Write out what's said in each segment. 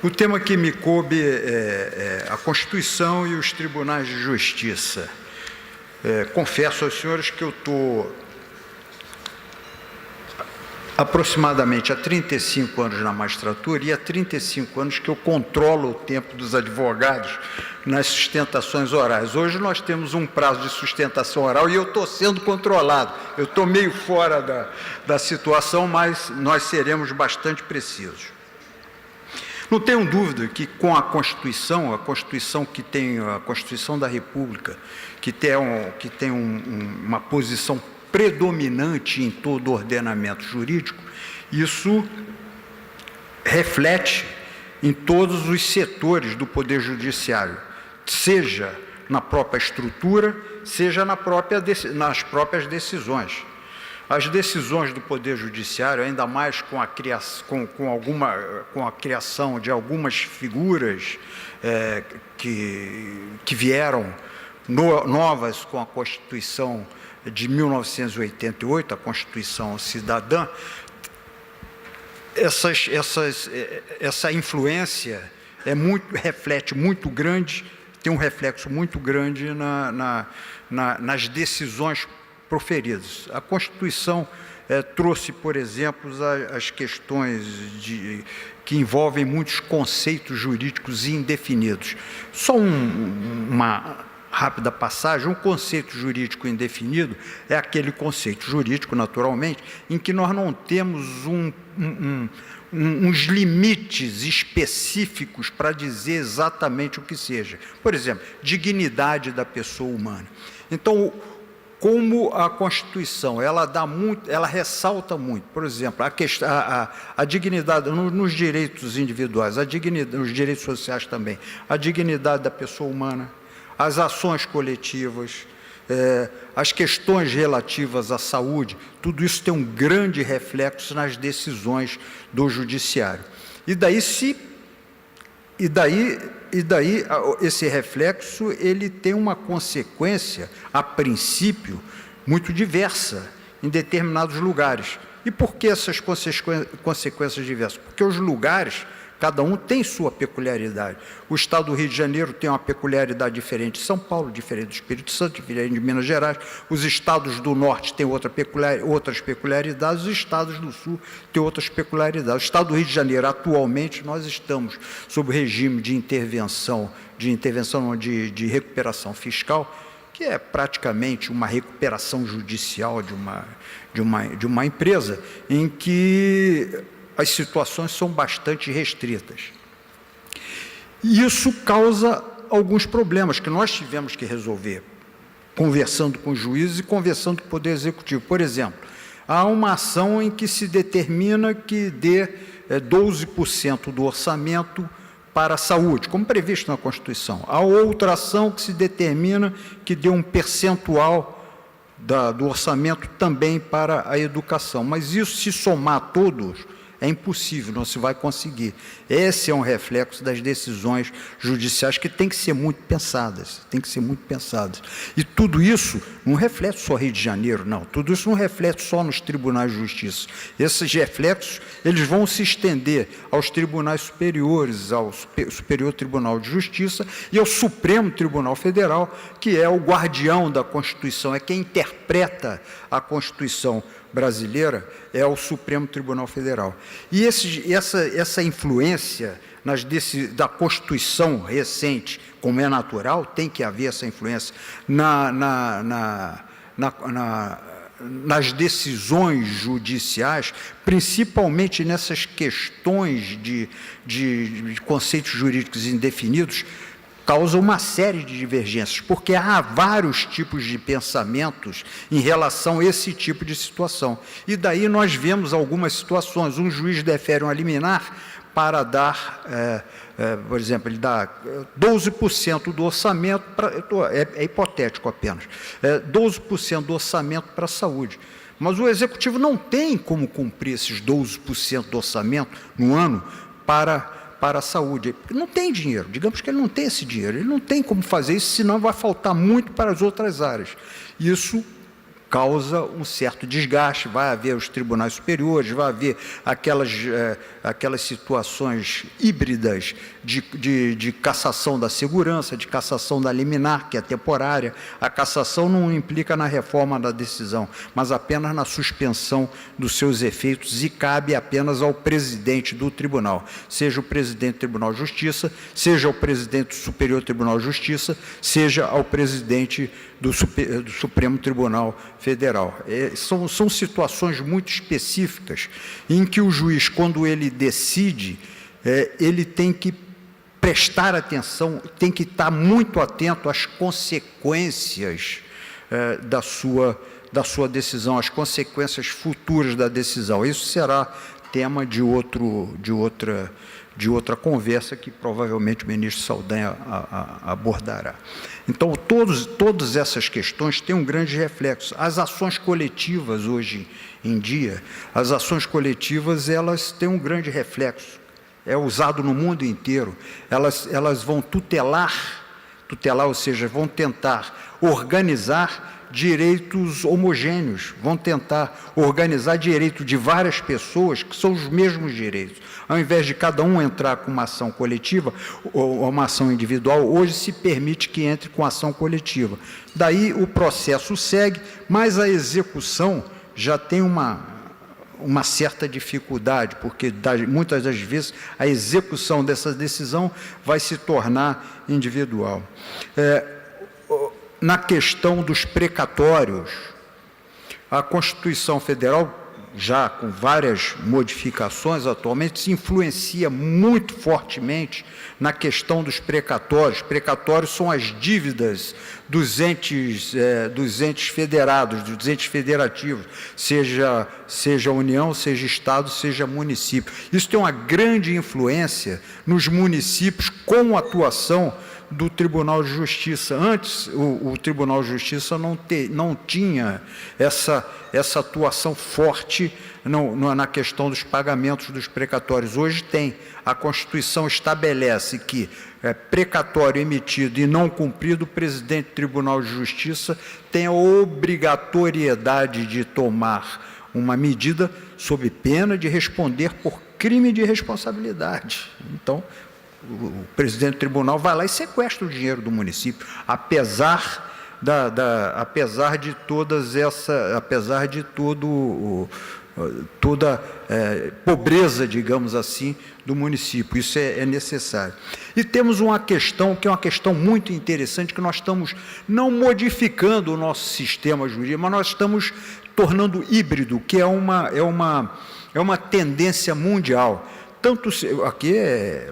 O tema que me coube é a Constituição e os tribunais de justiça. Confesso aos senhores que eu estou aproximadamente há 35 anos na magistratura e há 35 anos que eu controlo o tempo dos advogados nas sustentações orais. Hoje nós temos um prazo de sustentação oral e eu estou sendo controlado. Eu estou meio fora da situação, mas nós seremos bastante precisos. Não tenho dúvida que com a Constituição a Constituição da República, que tem uma posição predominante em todo o ordenamento jurídico, isso reflete em todos os setores do Poder Judiciário, seja na própria estrutura, seja nas próprias decisões. As decisões do Poder Judiciário, ainda mais com a criação de algumas figuras que vieram novas com a Constituição de 1988, a Constituição Cidadã, essa influência reflete muito grande, tem um reflexo muito grande nas decisões proferidas. A Constituição trouxe, por exemplo, as questões que envolvem muitos conceitos jurídicos indefinidos. Só uma rápida passagem: um conceito jurídico indefinido é aquele conceito jurídico, naturalmente, em que nós não temos uns limites específicos para dizer exatamente o que seja. Por exemplo, dignidade da pessoa humana. Então, como a Constituição, ela ressalta muito, por exemplo, a dignidade nos direitos individuais, nos direitos sociais também, a dignidade da pessoa humana, as ações coletivas, as questões relativas à saúde, tudo isso tem um grande reflexo nas decisões do Judiciário. E daí esse reflexo ele tem uma consequência, a princípio, muito diversa em determinados lugares. E por que essas consequências diversas? Porque os lugares, cada um tem sua peculiaridade. O Estado do Rio de Janeiro tem uma peculiaridade diferente de São Paulo, diferente do Espírito Santo, diferente de Minas Gerais. Os estados do Norte têm outras peculiaridades, os estados do Sul têm outras peculiaridades. O Estado do Rio de Janeiro, atualmente, nós estamos sob regime de recuperação fiscal, que é praticamente uma recuperação judicial de uma empresa, em que as situações são bastante restritas. E isso causa alguns problemas que nós tivemos que resolver, conversando com os juízes e conversando com o Poder Executivo. Por exemplo, há uma ação em que se determina que dê 12% do orçamento para a saúde, como previsto na Constituição. Há outra ação que se determina que dê um percentual do orçamento também para a educação. Mas isso, se somar todos, é impossível, não se vai conseguir. Esse é um reflexo das decisões judiciais que tem que ser muito pensadas, E tudo isso não reflete só Rio de Janeiro, não. Tudo isso não reflete só nos tribunais de justiça. Esses reflexos, eles vão se estender aos tribunais superiores, ao Superior Tribunal de Justiça e ao Supremo Tribunal Federal, que é o guardião da Constituição, é quem interpreta a Constituição brasileira, é o Supremo Tribunal Federal. E essa influência da Constituição recente, como é natural, tem que haver essa influência nas decisões judiciais, principalmente nessas questões de conceitos jurídicos indefinidos, causa uma série de divergências, porque há vários tipos de pensamentos em relação a esse tipo de situação. E daí nós vemos algumas situações: um juiz defere uma liminar para dar, por exemplo, ele dá 12% do orçamento, é hipotético apenas, 12% do orçamento para a saúde. Mas o Executivo não tem como cumprir esses 12% do orçamento no ano para a saúde. Não tem dinheiro, digamos que ele não tem esse dinheiro, ele não tem como fazer isso, senão vai faltar muito para as outras áreas. Isso causa um certo desgaste, vai haver os tribunais superiores, vai haver aquelas situações híbridas de cassação da segurança, de cassação da liminar, que é temporária. A cassação não implica na reforma da decisão, mas apenas na suspensão dos seus efeitos, e cabe apenas ao presidente do tribunal, seja o presidente do Tribunal de Justiça, seja o presidente do Superior Tribunal de Justiça, seja ao presidente do Supremo Tribunal Federal. São situações muito específicas em que o juiz, quando ele decide, ele tem que prestar atenção, tem que estar muito atento às consequências da sua decisão, às consequências futuras da decisão. Isso será tema de outra conversa que provavelmente o ministro Saldanha abordará. Então, todas essas questões têm um grande reflexo. As ações coletivas, hoje em dia, as ações coletivas, elas têm um grande reflexo. É usado no mundo inteiro. Elas vão tutelar, ou seja, vão tentar organizar direitos homogêneos, vão tentar organizar direito de várias pessoas que são os mesmos direitos. Ao invés de cada um entrar com uma ação coletiva ou uma ação individual, hoje se permite que entre com ação coletiva. Daí o processo segue, mas a execução já tem uma certa dificuldade, porque muitas das vezes a execução dessa decisão vai se tornar individual. Na questão dos precatórios, a Constituição Federal, já com várias modificações atualmente, se influencia muito fortemente na questão dos precatórios. Precatórios são as dívidas dos entes federados, dos entes federativos, seja União, seja Estado, seja município. Isso tem uma grande influência nos municípios com a atuação do Tribunal de Justiça. Antes, o Tribunal de Justiça não tinha essa atuação forte na questão dos pagamentos dos precatórios. Hoje tem. A Constituição estabelece que precatório emitido e não cumprido, o presidente do Tribunal de Justiça tem a obrigatoriedade de tomar uma medida sob pena de responder por crime de responsabilidade. Então, o presidente do tribunal vai lá e sequestra o dinheiro do município, apesar de toda pobreza, digamos assim, do município. Isso é necessário. E temos uma questão que é uma questão muito interessante, que nós estamos não modificando o nosso sistema jurídico, mas nós estamos tornando híbrido, que é uma tendência mundial. Aqui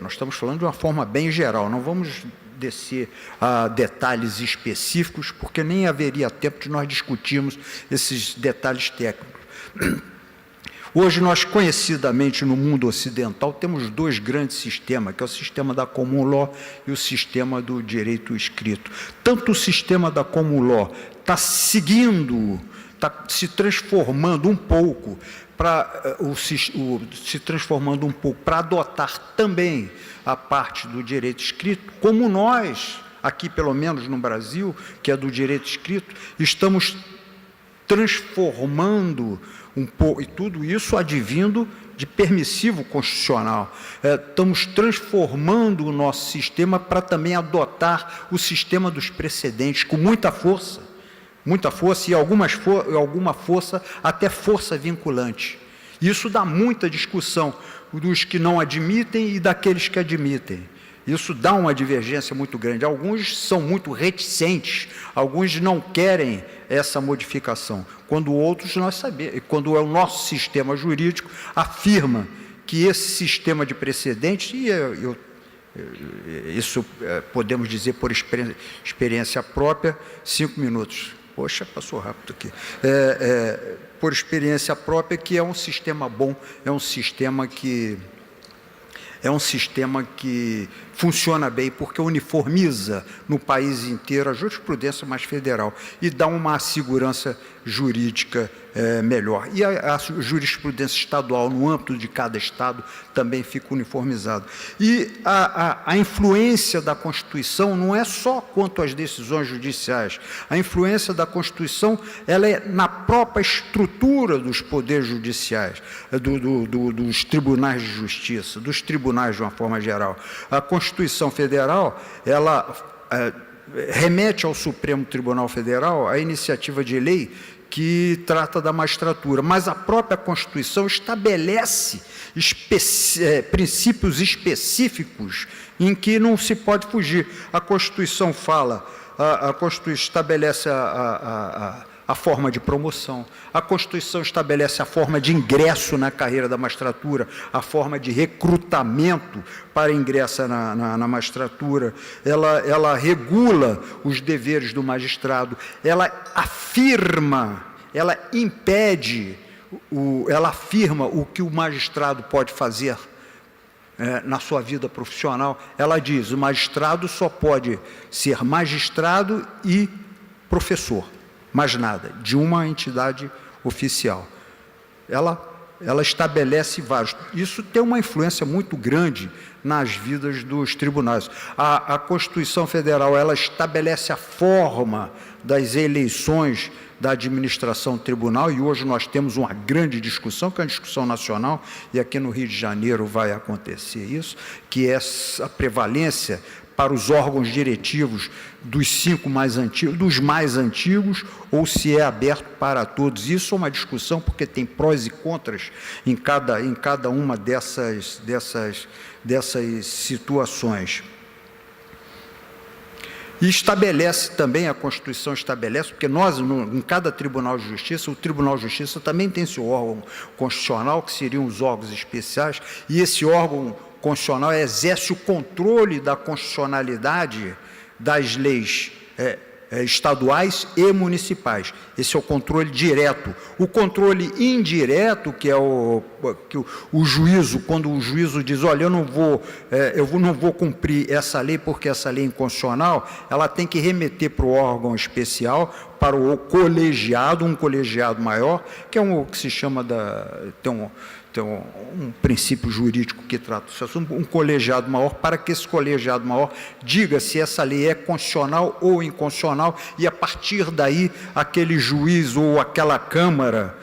nós estamos falando de uma forma bem geral, não vamos descer a detalhes específicos, porque nem haveria tempo de nós discutirmos esses detalhes técnicos. Hoje, nós, conhecidamente, no mundo ocidental, temos dois grandes sistemas, que é o sistema da common law e o sistema do direito escrito. Tanto o sistema da common law está se transformando um pouco para adotar também a parte do direito escrito, como nós, aqui pelo menos no Brasil, que é do direito escrito, estamos transformando um pouco, e tudo isso advindo de permissivo constitucional. Estamos transformando o nosso sistema para também adotar o sistema dos precedentes com muita força e alguma força, até força vinculante. Isso dá muita discussão dos que não admitem e daqueles que admitem. Isso dá uma divergência muito grande. Alguns são muito reticentes, alguns não querem essa modificação, quando outros nós sabemos, quando o nosso sistema jurídico afirma que esse sistema de precedentes, e isso podemos dizer por experiência própria, 5 minutos. Poxa, passou rápido aqui. Por experiência própria, que é um sistema bom, é um sistema que funciona bem, porque uniformiza no país inteiro a jurisprudência mais federal e dá uma segurança jurídica melhor. E a jurisprudência estadual, no âmbito de cada estado, também fica uniformizada. E a influência da Constituição não é só quanto às decisões judiciais. A influência da Constituição ela é na própria estrutura dos poderes judiciais, dos tribunais de justiça, dos tribunais de uma forma geral. A Constituição Federal, ela remete ao Supremo Tribunal Federal a iniciativa de lei que trata da magistratura, mas a própria Constituição estabelece princípios específicos em que não se pode fugir. A Constituição fala, a Constituição estabelece a forma de promoção, a Constituição estabelece a forma de ingresso na carreira da magistratura, a forma de recrutamento para ingresso na magistratura, ela regula os deveres do magistrado, ela afirma, ela impede, ela afirma o que o magistrado pode fazer na sua vida profissional. Ela diz, o magistrado só pode ser magistrado e professor, mais nada, de uma entidade oficial. Ela estabelece vários. Isso tem uma influência muito grande nas vidas dos tribunais. A Constituição Federal, ela estabelece a forma das eleições da administração do tribunal, e hoje nós temos uma grande discussão, que é uma discussão nacional, e aqui no Rio de Janeiro vai acontecer isso, que é a prevalência para os órgãos diretivos dos 5 mais antigos, dos mais antigos, ou se é aberto para todos. Isso é uma discussão, porque tem prós e contras em cada uma dessas situações. E estabelece também, a Constituição estabelece, porque nós, em cada Tribunal de Justiça, o Tribunal de Justiça também tem seu órgão constitucional, que seriam os órgãos especiais, e esse órgão constitucional exerce o controle da constitucionalidade das leis estaduais e municipais. Esse é o controle direto. O controle indireto, que é o juízo, quando o juízo diz, olha, eu não vou cumprir essa lei porque essa lei é inconstitucional, ela tem que remeter para o órgão especial, para o colegiado, um colegiado maior, que é o que se chama tem um princípio jurídico que trata desse assunto, um colegiado maior, para que esse colegiado maior diga se essa lei é constitucional ou inconstitucional, e a partir daí aquele juiz ou aquela Câmara,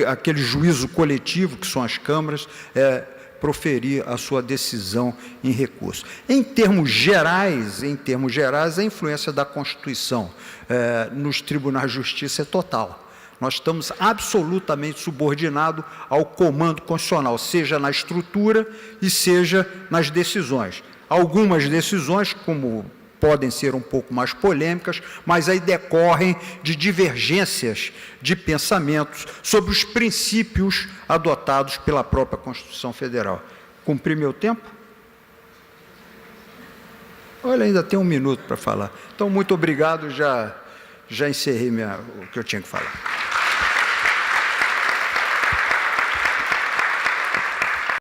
aquele juízo coletivo, que são as câmaras, proferir a sua decisão em recurso. Em termos gerais, a influência da Constituição nos tribunais de justiça é total. Nós estamos absolutamente subordinados ao comando constitucional, seja na estrutura e seja nas decisões. Algumas decisões, como podem ser um pouco mais polêmicas, mas aí decorrem de divergências de pensamentos sobre os princípios adotados pela própria Constituição Federal. Cumpri meu tempo? Olha, ainda tem 1 minuto para falar. Então, muito obrigado, já encerrei o que eu tinha que falar.